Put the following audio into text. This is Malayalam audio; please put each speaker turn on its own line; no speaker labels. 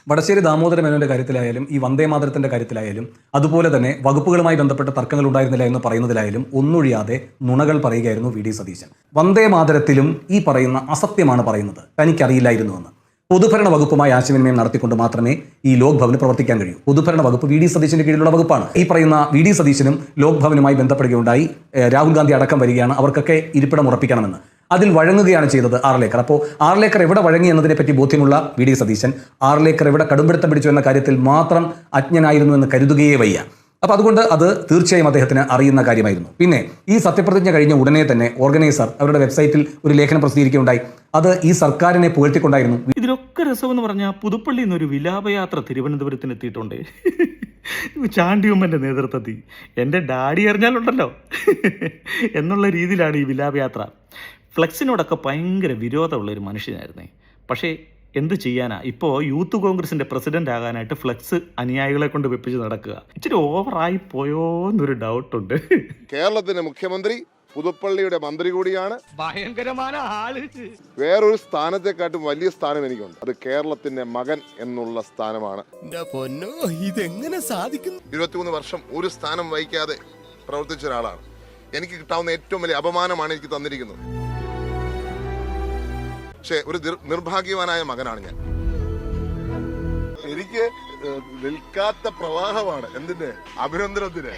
വടശ്ശേരി ദാമോദര മേനോന്റെ കാര്യത്തിലായാലും ഈ വന്ദേ മാതരത്തിന്റെ കാര്യത്തിലായാലും അതുപോലെ തന്നെ വകുപ്പുകളുമായി ബന്ധപ്പെട്ട തർക്കങ്ങൾ ഉണ്ടായിരുന്നില്ല എന്ന് പറയുന്നതിലായാലും ഒന്നൊഴിയാതെ നുണകൾ പറയുകയായിരുന്നു വി.ഡി. സതീശൻ. വന്ദേ മാതരത്തിലും ഈ പറയുന്ന അസത്യമാണ് പറയുന്നത്, തനിക്കറിയില്ലായിരുന്നുവെന്ന്. പൊതുഭരണ വകുപ്പുമായി ആശയവിനിമയം നടത്തിക്കൊണ്ട് മാത്രമേ ഈ ലോക് ഭവന് പ്രവർത്തിക്കാൻ കഴിയൂ. പൊതുഭരണ വകുപ്പ് വി.ഡി. സതീശന്റെ കീഴിലുള്ള വകുപ്പാണ്. ഈ പറയുന്ന വി.ഡി. സതീശനും ലോക് ഭവനുമായി ബന്ധപ്പെടുകയുണ്ടായി. രാഹുൽ ഗാന്ധി അടക്കം വരികയാണ്, അവർക്കൊക്കെ ഇരിപ്പിടം ഉറപ്പിക്കണമെന്ന്. അതിൽ വഴങ്ങുകയാണ് ചെയ്തത് ആർലേക്കർ. അപ്പോൾ ആർലേക്കർ എവിടെ വഴങ്ങി എന്നതിനെ പറ്റി ബോധ്യമുള്ള വി.ഡി. സതീശൻ ആർലേക്കർ എവിടെ കടുംപിടുത്തം പിടിച്ചു എന്ന കാര്യത്തിൽ മാത്രം അജ്ഞനായിരുന്നു എന്ന് കരുതുകയേ വയ്യ. അപ്പോൾ അതുകൊണ്ട് അത് തീർച്ചയായും അദ്ദേഹത്തിന് അറിയുന്ന കാര്യമായിരുന്നു. പിന്നെ ഈ സത്യപ്രതിജ്ഞ കഴിഞ്ഞ ഉടനെ തന്നെ ഓർഗനൈസർ അവരുടെ വെബ്സൈറ്റിൽ ഒരു ലേഖനം പ്രസിദ്ധീകരിക്കുകയുണ്ടായി. അത് ഈ സർക്കാരിനെ പുകഴ്ത്തിക്കൊണ്ടായിരുന്നു.
ഇതിലൊക്കെ രസമെന്ന് പറഞ്ഞാൽ പുതുപ്പള്ളിയിൽ നിന്നൊരു വിലാപയാത്ര തിരുവനന്തപുരത്തിന് എത്തിയിട്ടുണ്ട്. ചാണ്ടിയമ്മൻ്റെ നേതൃത്വത്തിൽ. എൻ്റെ ഡാഡി അറിഞ്ഞാലുണ്ടല്ലോ എന്നുള്ള രീതിയിലാണ് ഈ വിലാപയാത്ര. ഫ്ലെക്സിനോടൊക്കെ ഭയങ്കര വിരോധമുള്ളൊരു മനുഷ്യനായിരുന്നേ. പക്ഷേ എന്ത് ചെയ്യാനാ, ഇപ്പോൾ യൂത്ത് കോൺഗ്രസിൻ്റെ പ്രസിഡന്റ് ആകാനായിട്ട് ഫ്ലെക്സ് അനുയായികളെ കൊണ്ട് വെപ്പിച്ച് നടക്കുക. ഇച്ചിരി ഓവറായി പോയോ എന്നൊരു ഡൗട്ടുണ്ട്.
കേരളത്തിന്റെ മുഖ്യമന്ത്രി പുതുപ്പള്ളിയുടെ മന്ത്രി കൂടിയാണ്.
ഭയങ്കരമായ ആള്.
വേറൊരു സ്ഥാനത്തെക്കാട്ടും വലിയ സ്ഥാനം എനിക്കുണ്ട്. അത് കേരളത്തിന്റെ മകൻ എന്നുള്ള സ്ഥാനമാണ്.
ഇതെങ്ങനെ സാധിക്കും?
23 വർഷം ഒരു സ്ഥാനം വഹിക്കാതെ പ്രവർത്തിച്ച ഒരാളാണ്. എനിക്ക് കിട്ടാവുന്ന ഏറ്റവും വലിയ അപമാനമാണ് എനിക്ക് തന്നിരിക്കുന്നത്. പക്ഷേ ഒരു നിർഭാഗ്യവാനായ മകനാണ് ഞാൻ. എനിക്ക് നിൽക്കാത്ത പ്രവാഹമാണ് എന്തിന്റെ അഭിനന്ദനത്തിന്.